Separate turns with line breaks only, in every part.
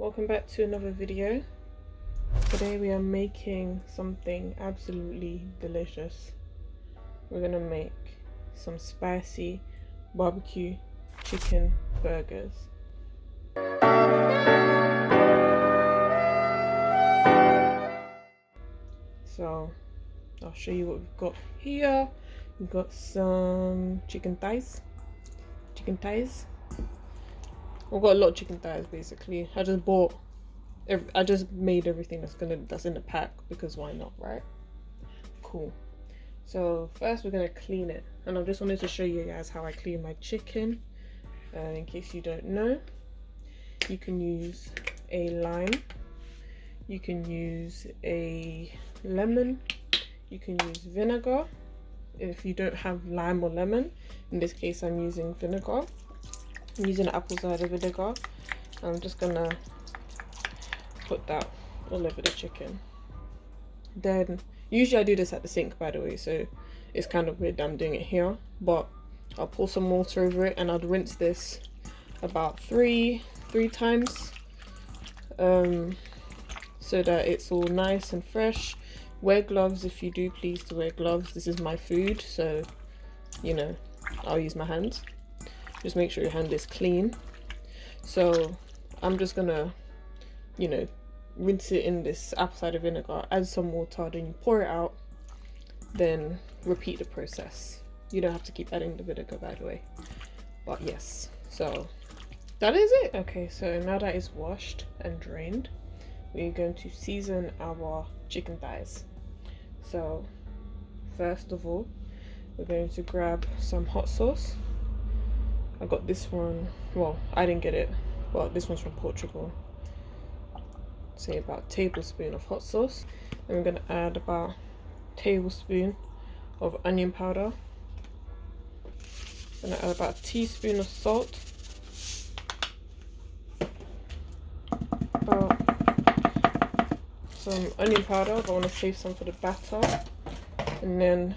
Welcome back to another video. Today we are making something absolutely delicious. We're gonna make some spicy barbecue chicken burgers. So I'll show you what we've got here. We've got some chicken thighs. I've got a lot of chicken thighs basically. I just made everything that's in the pack because why not, right? Cool. So first we're gonna clean it, and I just wanted to show you guys how I clean my chicken. In case you don't know, you can use a lime, you can use a lemon, you can use vinegar. If you don't have lime or lemon, in this case I'm using vinegar. I'm using apple cider vinegar. I'm just gonna put that all over the chicken. Then usually I do this at the sink, by the way, so it's kind of weird that I'm doing it here, but I'll pour some water over it and I'll rinse this about three times so that it's all nice and fresh. Wear gloves if you do, please to wear gloves. This is my food, so you know I'll use my hands. Just make sure your hand is clean. So I'm just gonna, you know, rinse it in this apple cider vinegar, add some water, then you pour it out, then repeat the process. You don't have to keep adding the vinegar, by the way, but yes. So that is it. Okay, so now that it's washed and drained, we're going to season our chicken thighs. So first of all, we're going to grab some hot sauce. I got this one, well, I didn't get it, but this one's from Portugal. Say about a tablespoon of hot sauce. And we're going to add about a tablespoon of onion powder. I'm going to add about a teaspoon of salt. About some onion powder, but I want to save some for the batter. And then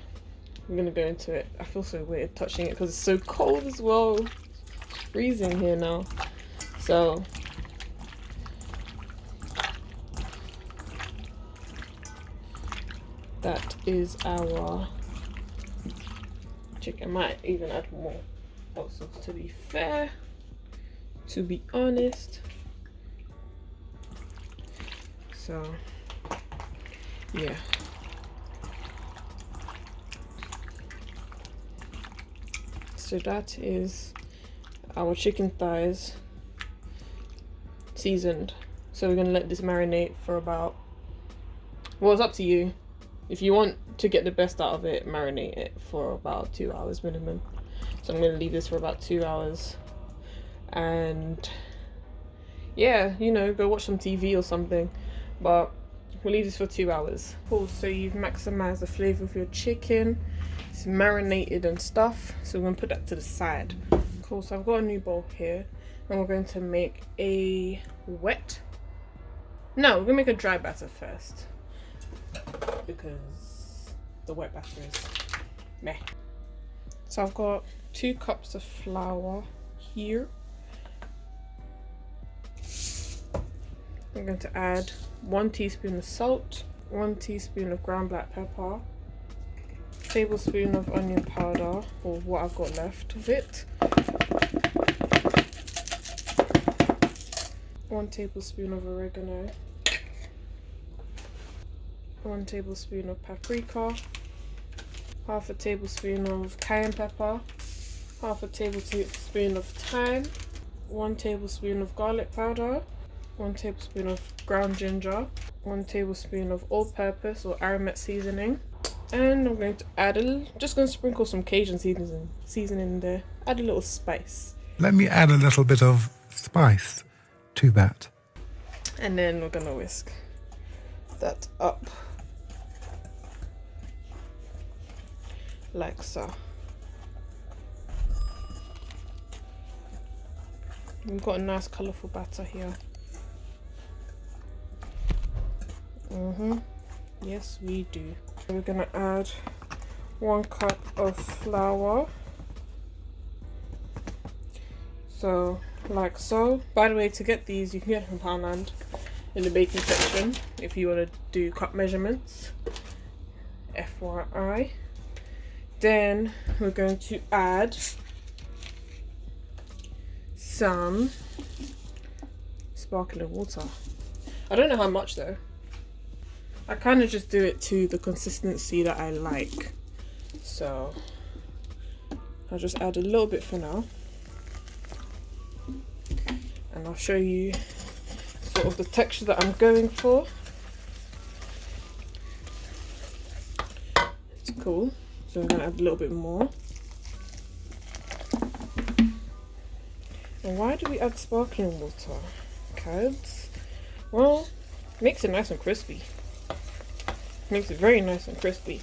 we're going to go into it. I feel so weird touching it because it's so cold as well. It's freezing here now. So that is our chicken. I might even add more hot sauce to be fair, to be honest. So yeah. So that is our chicken thighs seasoned. So we're gonna let this marinate for about, well, it's up to you. If you want to get the best out of it, marinate it for about 2 hours minimum. So I'm gonna leave this for about 2 hours. And yeah, you know, go watch some TV or something. But we'll leave this for 2 hours. Cool, so you've maximized the flavor of your chicken. It's marinated and stuff, so we're going to put that to the side. Cool, so I've got a new bowl here, and we're going to make a we're going to make a dry batter first, because the wet batter is meh. So I've got 2 cups of flour here. I'm going to add 1 teaspoon of salt, 1 teaspoon of ground black pepper, tablespoon of onion powder, or what I've got left of it, 1 tablespoon of oregano, 1 tablespoon of paprika, half a tablespoon of cayenne pepper, half a tablespoon of thyme, 1 tablespoon of garlic powder, 1 tablespoon of ground ginger, 1 tablespoon of all-purpose or aromatic seasoning, and I'm going to add just going to sprinkle some Cajun seasoning in there. Add a little spice.
Let me add a little bit of spice to that.
And then we're gonna whisk that up like so. We've got a nice colourful batter here. Yes, we do. We're gonna add 1 cup of flour. So like so. By the way, to get these, you can get them from Poundland in the baking section if you want to do cup measurements. FYI. Then we're going to add some sparkling water. I don't know how much though. I kind of just do it to the consistency that I like. So I'll just add a little bit for now. And I'll show you sort of the texture that I'm going for. It's cool. So I'm going to add a little bit more. And why do we add sparkling water? Khads? Well, makes it nice and crispy. Makes it very nice and crispy.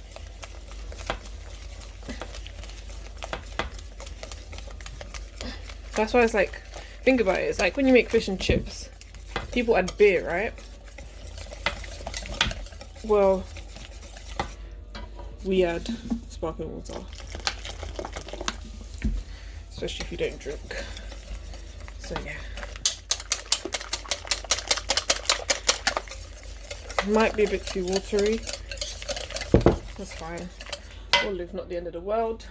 That's why it's like, think about it, it's like when you make fish and chips, people add beer, right? Well, we add sparkling water. Especially if you don't drink. So yeah. Might be a bit too watery. That's fine. Olive, not the end of the world.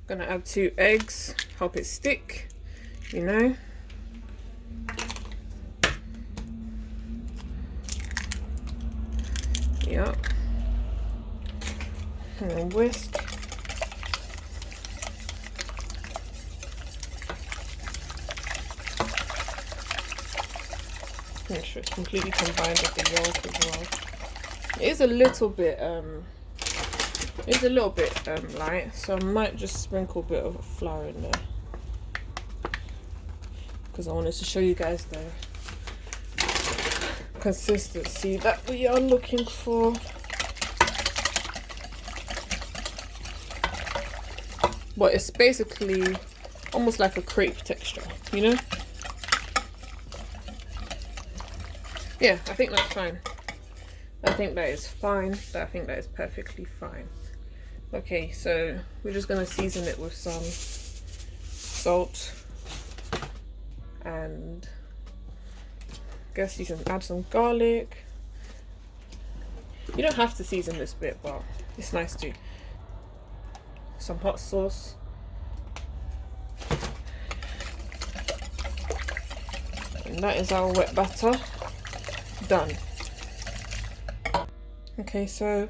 Gonna add 2 eggs, help it stick, you know. Yep. And then whisk. Make sure it's completely combined with the yolk as well. It is a little bit light, so I might just sprinkle a bit of flour in there because I wanted to show you guys the consistency that we are looking for. But it's basically almost like a crepe texture, you know? Yeah, I think that's fine. I think that is fine. I think that is perfectly fine. Okay, so we're just gonna season it with some salt, and I guess you can add some garlic. You don't have to season this bit, but it's nice to. Some hot sauce. And that is our wet batter done. Okay, so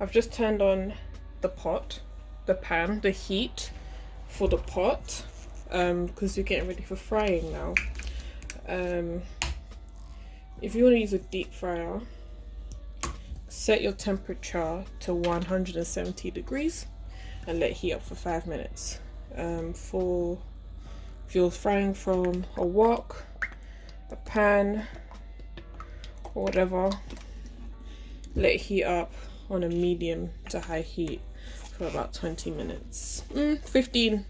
I've just turned on the pan, the heat for the pot, because we're getting ready for frying now. If you want to use a deep fryer, set your temperature to 170 degrees and let it heat up for 5 minutes. If you're frying from a wok, a pan, or whatever, let it heat up on a medium to high heat for about 20 minutes. 15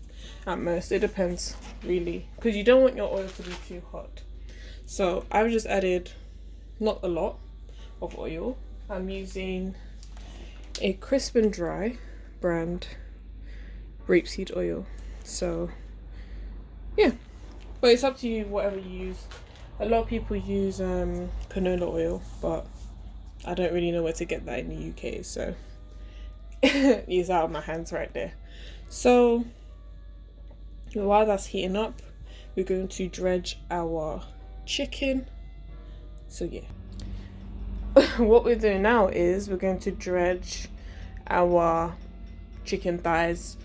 at most, it depends really, because you don't want your oil to be too hot. So I've just added not a lot of oil. I'm using a Crisp and Dry brand rapeseed oil. So yeah, but it's up to you, whatever you use. A lot of people use canola oil, but I don't really know where to get that in the UK, so it's out of my hands right there. So while that's heating up, we're going to dredge our chicken. So yeah, what we're doing now is we're going to dredge our chicken thighs,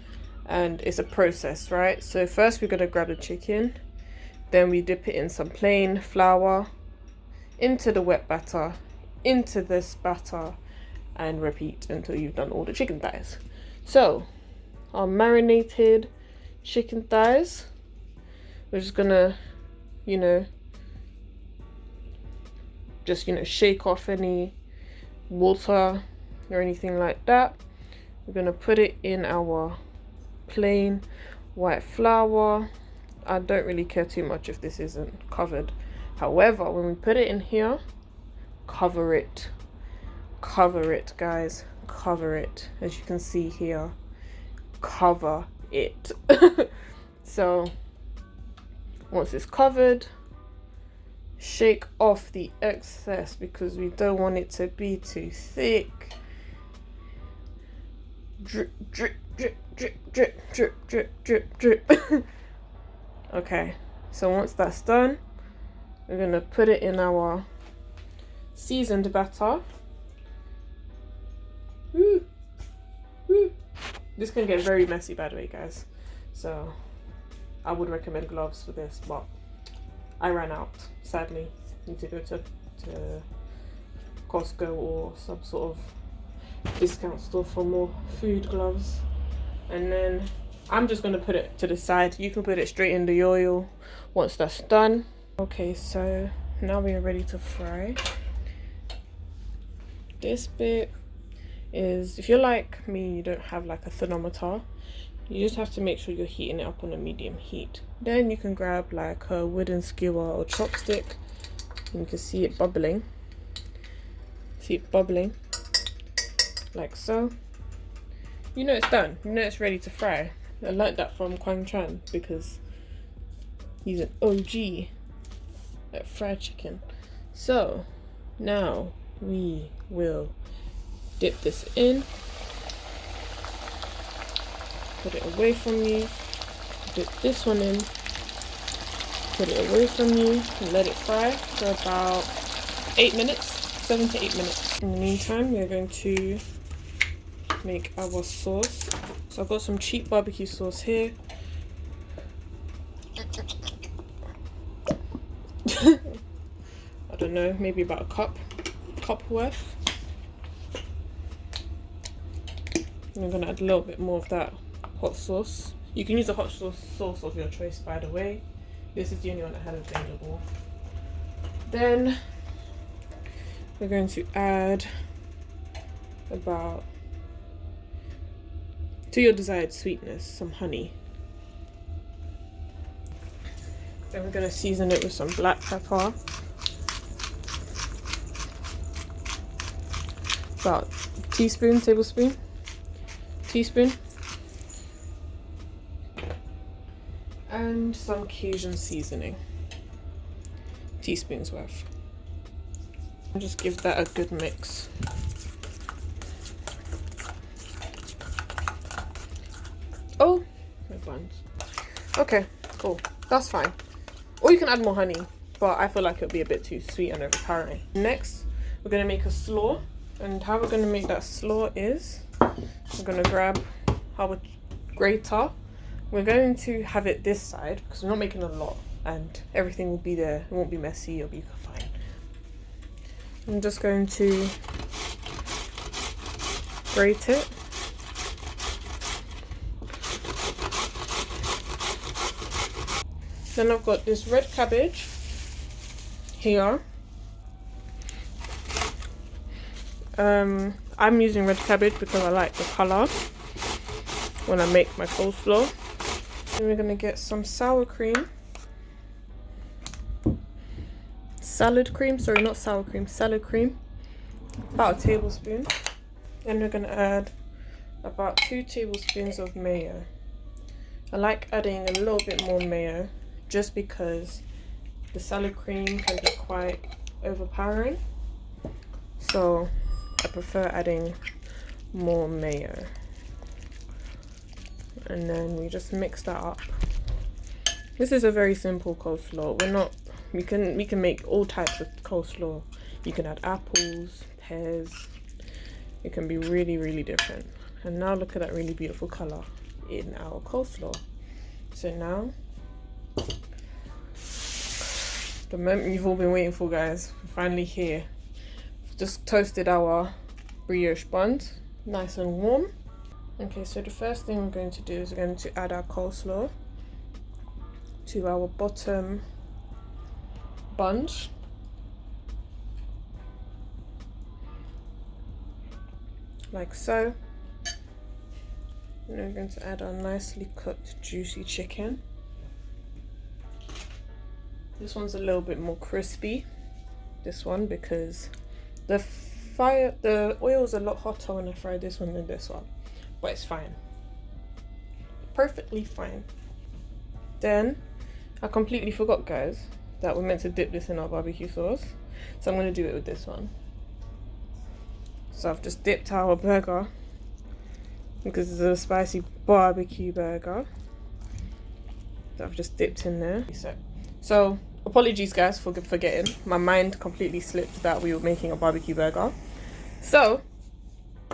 and it's a process, right? So first we're going to grab the chicken, then we dip it in some plain flour, into the wet batter, into this batter, and repeat until you've done all the chicken thighs. So our marinated chicken thighs, we're just gonna, shake off any water or anything like that. We're gonna put it in our plain white flour. I don't really care too much if this isn't covered. However, when we put it in here, cover it guys, cover it. As you can see here, cover it. So Once it's covered, shake off the excess because we don't want it to be too thick. Drip, drip, drip, drip, drip, drip, drip, drip, drip. Okay, so once that's done, we're gonna put it in our seasoned batter. Woo. Woo. This can get very messy, by the way, guys. So I would recommend gloves for this, but I ran out, sadly. Need to go to Costco or some sort of discount store for more food gloves. And then I'm just gonna put it to the side. You can put it straight in the oil once that's done. Okay, so now we are ready to fry. This bit is, if you're like me, you don't have like a thermometer, you just have to make sure you're heating it up on a medium heat. Then you can grab like a wooden skewer or chopstick, and you can see it bubbling. See it bubbling like so. You know it's done. You know it's ready to fry. I learned that from Kwang Chan because he's an OG at fried chicken. So now we will dip this in, put it away from you, dip this one in, put it away from you, and let it fry for about 8 minutes, 7 to 8 minutes. In the meantime, we're going to make our sauce. So I've got some cheap barbecue sauce here. I don't know, maybe about a cup worth. I'm gonna add a little bit more of that hot sauce. You can use a hot sauce of your choice, by the way. This is the only one I had available. Then we're going to add about, to your desired sweetness, some honey. Then we're going to season it with some black pepper. About a teaspoon, tablespoon, teaspoon. And some Cajun seasoning. Teaspoon's worth. And just give that a good mix. Oh, my buns. Okay, cool. That's fine. Or you can add more honey, but I feel like it'll be a bit too sweet and overpowering. Next, we're gonna make a slaw. And how we're gonna make that slaw is, we're gonna grab our grater. We're going to have it this side because we're not making a lot and everything will be there. It won't be messy, it'll be fine. I'm just going to grate it. Then I've got this red cabbage here. I'm using red cabbage because I like the colour when I make my coleslaw. Then we're gonna get some sour cream. Salad cream, sorry, not sour cream, salad cream. About a tablespoon. Then we're gonna add about 2 tablespoons of mayo. I like adding a little bit more mayo just because the salad cream can be quite overpowering. So I prefer adding more mayo. And then we just mix that up. This is a very simple coleslaw. We can make all types of coleslaw. You can add apples, pears. It can be really, really different. And now look at that really beautiful color in our coleslaw. So now, the moment you've all been waiting for, guys, we're finally here. Just toasted our brioche buns, nice and warm. Okay, so the first thing we're going to do is we're going to add our coleslaw to our bottom buns. Like so. And then we're going to add our nicely cooked juicy chicken. This one's a little bit more crispy, this one, because the oil is a lot hotter when I fry this one than this one. But it's fine. Perfectly fine. Then I completely forgot, guys, that we're meant to dip this in our barbecue sauce. So I'm going to do it with this one. So I've just dipped our burger because it's a spicy barbecue burger. So I've just dipped in there. So apologies, guys, for forgetting. My mind completely slipped that we were making a barbecue burger. So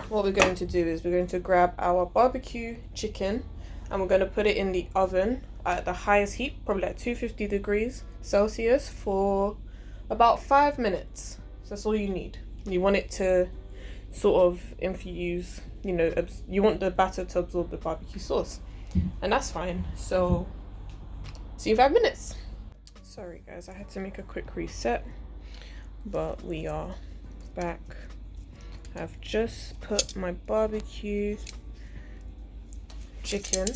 what we're going to do is we're going to grab our barbecue chicken and we're going to put it in the oven at the highest heat, probably at 250 degrees Celsius for about 5 minutes. So that's all you need. You want it to sort of infuse, you know, you want the batter to absorb the barbecue sauce, and that's fine. So see you in 5 minutes. Sorry guys, I had to make a quick reset, but we are back. I've just put my barbecue chicken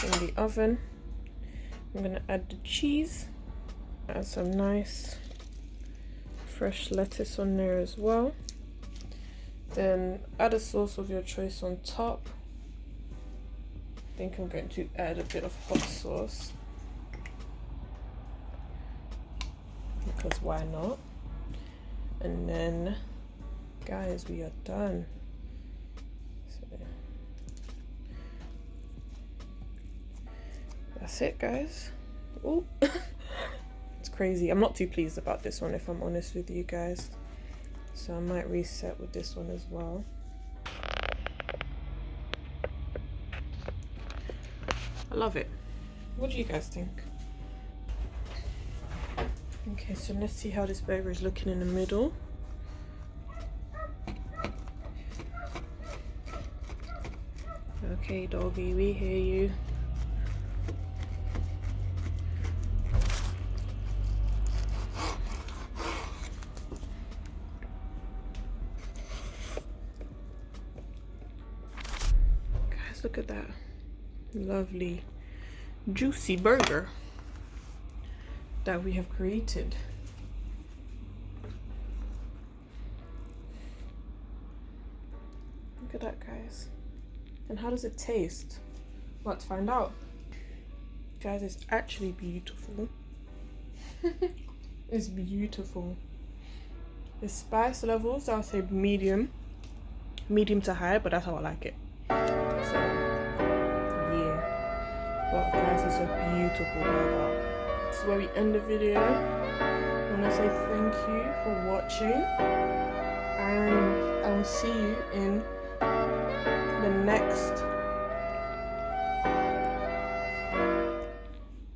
in the oven. I'm gonna add the cheese, add some nice fresh lettuce on there as well. Then add a sauce of your choice on top. I think I'm going to add a bit of hot sauce, because why not? And then, guys, we are done. So that's it, guys. Oh, it's crazy. I'm not too pleased about this one, if I'm honest with you guys. So I might reset with this one as well. I love it. What do you guys think? Okay, so let's see how this burger is looking in the middle. Okay, doggy, we hear you. Guys, look at that lovely juicy burger that we have created. Look at that, guys. And how does it taste? Let's find out. Guys, it's actually beautiful. It's beautiful. The spice levels, I'll say medium to high, but that's how I like it. So yeah, but guys, it's a beautiful burger. This is where we end the video. I want to say thank you for watching, and I will see you in the next